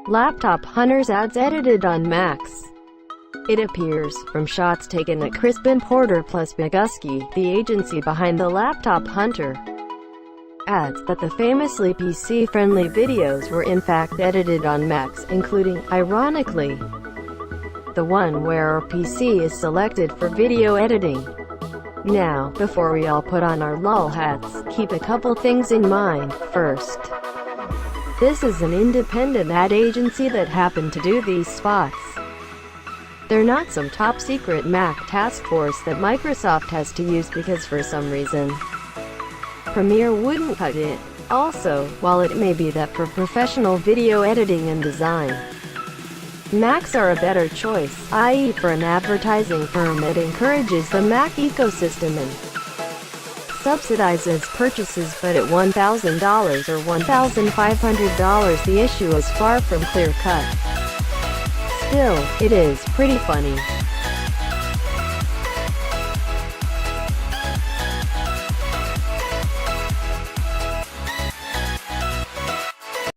Laptop Hunters ads edited on Macs. It appears, from shots taken at Crispin Porter Bogusky, the agency behind the Laptop Hunter ads, that the famously PC-friendly videos were in fact edited on Macs, including, ironically, the one where our PC is selected for video editing. Now, before we all put on our LOL hats, keep a couple things in mind. First, this is an independent ad agency that happened to do these spots. They're not some top-secret Mac task force that Microsoft has to use because for some reason Premiere wouldn't cut it. Also, while it may be that for professional video editing and design, Macs are a better choice, i.e. for an advertising firm that encourages the Mac ecosystem and subsidizes purchases, but at $1,000 or $1,500 the issue is far from clear-cut. Still, it is pretty funny.